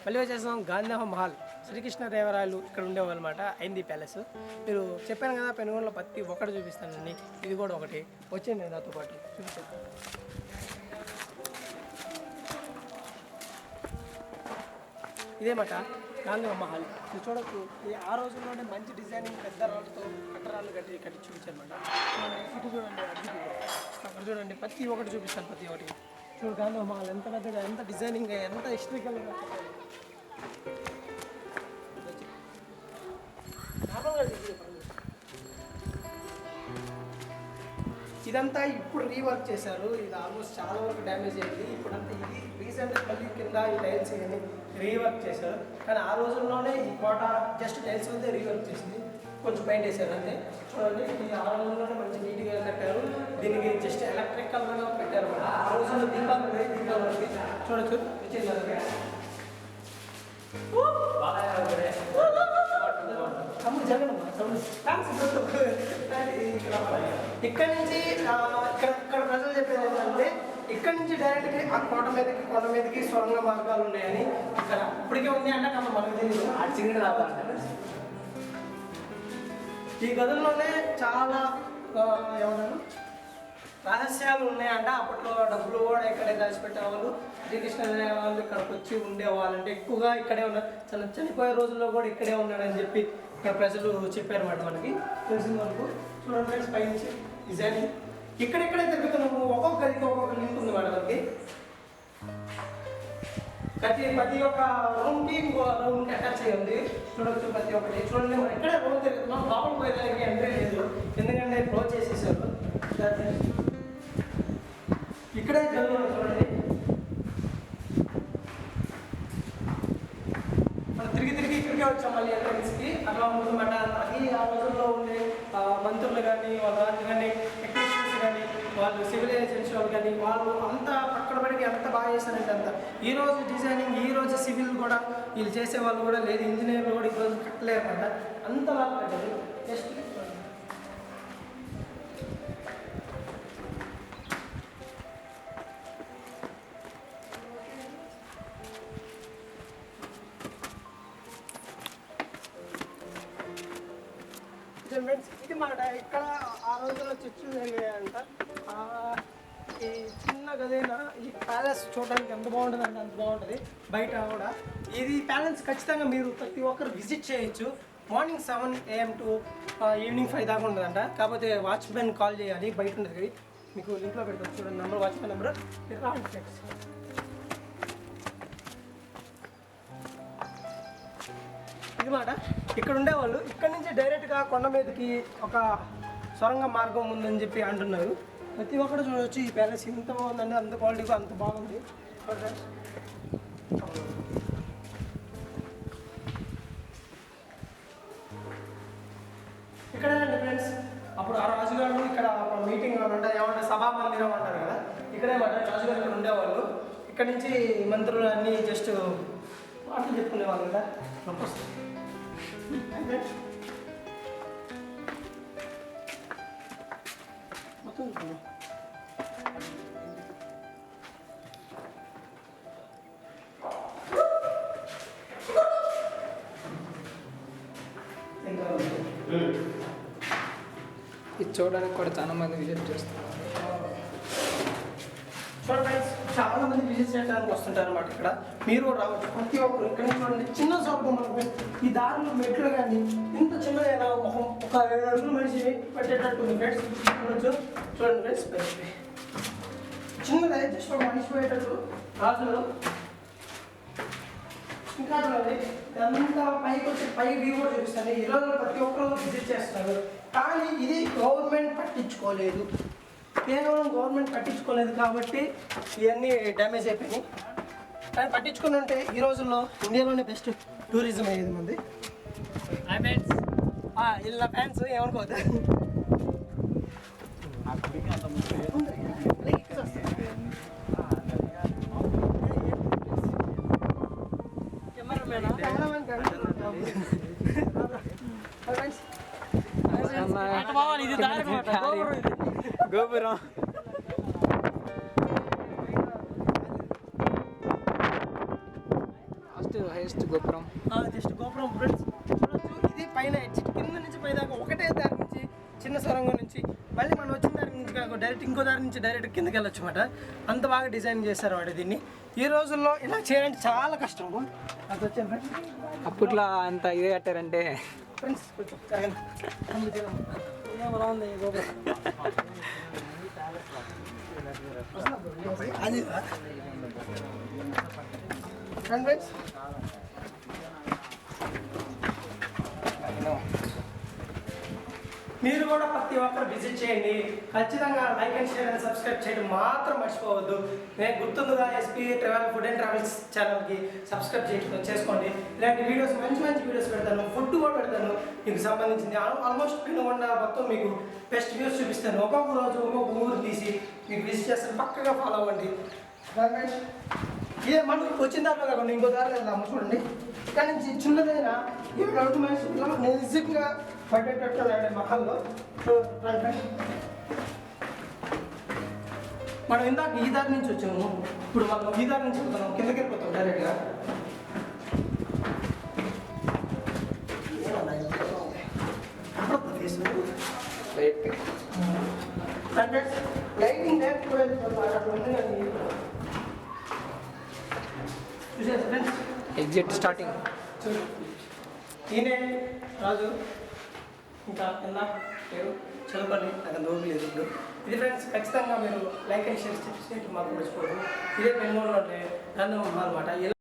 మళ్ళీ వచ్చేసాం గాంధీ మహల్. శ్రీకృష్ణదేవరాయలు ఇక్కడ ఉండేవాళ్ళు అనమాట. అయింది ప్యాలెస్. మీరు చెప్పాను కదా పెనుగొండలో ప్రతి ఒక్కటి చూపిస్తానండి. ఇది కూడా ఒకటి. వచ్చేయండి నాతో పాటు చూపిస్తాను. ఇదేమాట గాంధీ మహల్. ఇది చూడొచ్చు. ఆ రోజుల్లోనే మంచి డిజైనింగ్ పెద్ద రాళ్ళతో కట్టరాళ్ళు కట్టి చూపించారనమాట. ఇటు చూడండి, అక్కడ చూడండి, ప్రతి ఒక్కటి చూపిస్తాను. ప్రతి ఒక్కటి చూడు. గాంధీ మహల్ ఎంత పెద్దగా, ఎంత డిజైనింగ్, ఎంత హిస్టరికల్గా. ఇదంతా ఇప్పుడు రీవర్క్ చేశారు. ఇది ఆల్మోస్ట్ చాలా వరకు డ్యామేజ్ అయింది. ఇప్పుడంతా ఇది రీసెంట్గా మళ్ళీ కింద ఈ టైల్స్ ఇవన్నీ రీవర్క్ చేశారు. కానీ ఆ రోజుల్లోనే ఈ కోట జస్ట్ టైల్స్ అయితే రీవర్క్ చేసింది, కొంచెం పెయింట్ వేసారు అంతే. చూడండి, ఇది ఆ రోజుల్లోనే మంచి నీట్గా కట్టారు. దీనికి జస్ట్ ఎలక్ట్రికల్గా పెట్టారు. ఆ రోజుల్లో దీపాలు చూడొచ్చు. ఇక్కడ నుంచి ఇక్కడ ప్రజలు చెప్పేది ఏంటంటే ఇక్కడ నుంచి డైరెక్ట్గా ఆ కొండ మీదకి సొరంగ మార్గాలు ఉన్నాయని. ఇక్కడ ఇప్పటికే ఉంది అంటే అక్కడ మనకు తెలియదు. ఆ చిన్న రావాలి. ఈ గదుల్లోనే చాలా ఏమన్నారు రహస్యాలు ఉన్నాయంట. అప్పట్లో డబ్బులు కూడా ఇక్కడే దాచిపెట్టేవాళ్ళు. శ్రీకృష్ణదేవరాయలు ఇక్కడికి వచ్చి ఉండేవాళ్ళు. అంటే ఎక్కువగా ఇక్కడే ఉన్నారు. చనిపోయే రోజుల్లో కూడా ఇక్కడే ఉన్నాడని చెప్పి ఇక్కడ ప్రజలు చెప్పారన్నమాట. మనకి తెలిసిన వరకు. చూడండి పైనుంచి డిజైనింగ్ ఇక్కడెక్కడే తిరుగుతున్నాము. ఒక్కొక్క గదికి ఒక్కొక్క లింక్ ఉంది మాట మనకి. ప్రతి ఒక్క రూమ్కి ఇంకో రూమ్కి అటాచ్ అయ్యి ఉంది. చూడవచ్చు ప్రతి ఒక్కటి. చూడండి, మనం ఇక్కడే రూమ్ తిరుగుతున్నాం. లోపల పోయేదానికి ఎంట్రీ లేదు, ఎందుకంటే క్లోజ్ చేసేసారు. ఇక్కడే జరుగుతుంది. చూడండి, మనం తిరిగి ఇక్కడికే వచ్చాం మళ్ళీ ఎంట్రన్స్కి. అలా ఉంటుందన్నమాట. అది ఆ రోజుల్లో ఉండే మంత్రులు కానీ, వాళ్ళ రాజు కానీ, టెక్నీషియన్స్ కానీ, వాళ్ళు సివిల్ ఏజెన్సీ వాళ్ళు కానీ, వాళ్ళు అంతా పక్కన పడికి అంత బాగా చేశారంటే అంత. ఈరోజు డిజైనింగ్, ఈరోజు సివిల్ కూడా వీళ్ళు చేసే వాళ్ళు కూడా లేదు. ఇంజనీర్లు కూడా ఈరోజు కట్టలేరు అనమాట. అంత బాగా కట్టారు. జస్ట్ ఇది మాట. ఇక్కడ ఆ రోజుల్లో చర్చలు జరిగాయంట. ఈ చిన్న గదైనా ఈ ప్యాలెస్ చూడడానికి ఎంత బాగుంటుంది అంటే అంత బాగుంటుంది. బయట కూడా ఇది ప్యాలెస్ ఖచ్చితంగా మీరు ప్రతి ఒక్కరు విజిట్ చేయొచ్చు. మార్నింగ్ 7 AM టు ఈవినింగ్ 5 దాకా ఉంటుందంట. కాకపోతే వాచ్మెన్ కాల్ చేయాలి. బయట ఉంటుంది కదా, మీకు లింక్లో పెడతారు. చూడండి నెంబర్, వాచ్మెన్ నెంబర్. ఇది మాట. ఇక్కడ ఉండేవాళ్ళు ఇక్కడ నుంచి డైరెక్ట్గా కొండ మీదకి ఒక సొరంగ మార్గం ఉందని చెప్పి అంటున్నారు. ప్రతి ఒక్కరు చూడవచ్చు. ఈ ప్యాలెస్ ఎంత బాగుందండి, అంత క్వాలిటీగా అంత బాగుంది. ఇక్కడేనండి ఫ్రెండ్స్, అప్పుడు ఆ రాజుగారు ఇక్కడ మీటింగ్ ఏమంటే సభా మందిరం అంటారు కదా, ఇక్కడే మాట రాజుగారు ఇక్కడ ఉండేవాళ్ళు. ఇక్కడ నుంచి మంత్రులు అన్నీ జస్ట్ మాటలు చెప్పుకునేవాళ్ళు కదా. మొత్తం ఇది చూడడానికి కూడా చాలా మంది విజిట్ చేస్తున్నారు. చాలా మంది విజిట్ చేయడానికి వస్తుంటారు అన్నమాట. ఇక్కడ మీరు రావచ్చు. ప్రతి ఒక్కరు ఇక్కడ చూడండి, చిన్న స్వల్పం. ఈ దారులు మెట్లు కానీ ఇంత చిన్నదైనా ఒక 7 అడుగులు మనిషి పెట్టేటట్టు ఉంది ఫ్రెండ్స్. చూడొచ్చు. చూడండి ఫ్రెండ్స్, చిన్నదే జస్ట్ ఒక మనిషి పోయేటట్టు రాజులు. ఇంకా చూడండి, అంతా పైకి వచ్చి పై వ్యూ కూడా చూపిస్తాను. ఈ రోజు ప్రతి ఒక్కరు విజిట్ చేస్తున్నారు. కానీ ఇది గవర్నమెంట్ పట్టించుకోలేదు. కేవలం గవర్నమెంట్ పట్టించుకోలేదు కాబట్టి ఇవన్నీ డ్యామేజ్ అయిపోయినాయి. కానీ పట్టించుకుని ఉంటే ఈ రోజుల్లో ఇండియాలోనే బెస్ట్ టూరిజం అయ్యేది మంది. ఇలా ఫ్యాన్స్ ఏమనుకోవద్దు. గోపురం హైయెస్ట్ గోపురం. జస్ట్ గోపురం ఫ్రెండ్స్ చూడొచ్చు. ఇది పైన ఎడ్జ్ కింద నుంచి పై దాకా ఒకటే దారి నుంచి చిన్న సొరంగం నుంచి మళ్ళీ మనం వచ్చిన దారి నుంచి డైరెక్ట్ ఇంకో దారి నుంచి డైరెక్ట్ కిందకి వెళ్ళొచ్చు అనమాట. అంత బాగా డిజైన్ చేశారు అన్నమాట దీన్ని. ఈ రోజుల్లో ఇలా చేయాలంటే చాలా కష్టం. అది వచ్చాను ఫ్రెండ్స్. అప్పట్లో అంత ఇదే కట్టారంటే ఫ్రెండ్స్ కొంచెం జరగండి. ఏమలా ఉంది ఈ గోపురం? అది ఫ్రెండ్స్ మీరు కూడా ప్రతి ఒక్కరు విజిట్ చేయండి. ఖచ్చితంగా like and share and subscribe చేయడం మాత్రం మర్చిపోవద్దు. నేను గుర్తుందిగా SP travel food and travels ఛానల్కి సబ్స్క్రైబ్ చేసుకోండి. ఇలాంటి వీడియోస్ మంచి వీడియోస్ పెడతాను. ఫుడ్ కూడా పెడతాను మీకు సంబంధించింది. ఆల్మోస్ట్ పెనుగొండ మొత్తం మీకు బెస్ట్ వ్యూస్ చూపిస్తాను. ఒక్కొక్క రోజు ఒక్కొక్క ఊరు తీసి మీకు విజిట్ చేస్తాను. పక్కగా ఫాలో అవ్వండి. ఇదే మనం వచ్చిన దారిలో కాకుండా ఇంకో దారిలో వెళ్దాము. చూడండి ఇక్కడ నుంచి చిన్నదైనా ఇక్కడ ఒకటి మనిషి నిజంగా పట్టేటట్టు మహల్లో మనం ఇందాక ఈ దారి నుంచి వచ్చాము. ఇప్పుడు మనం ఈ దారి నుంచి వెళ్తున్నాం. కిందకి వెళ్ళిపోతాం డైరెక్ట్గా. లైటింగ్ డైరెక్ట్ చూసారు ఫ్రెండ్స్. Exit starting. ఈయనే రాజు. ఇంకా కింద పేరు చదువుకొని నాకు నోరు లేదు ఇప్పుడు. ఇది ఫ్రెండ్స్ ఖచ్చితంగా మీరు లైక్ అండ్ షేర్ చేయడం మాకు మర్చిపోదు. ఇదే పెనుగొండలో నన్ను అనమాట.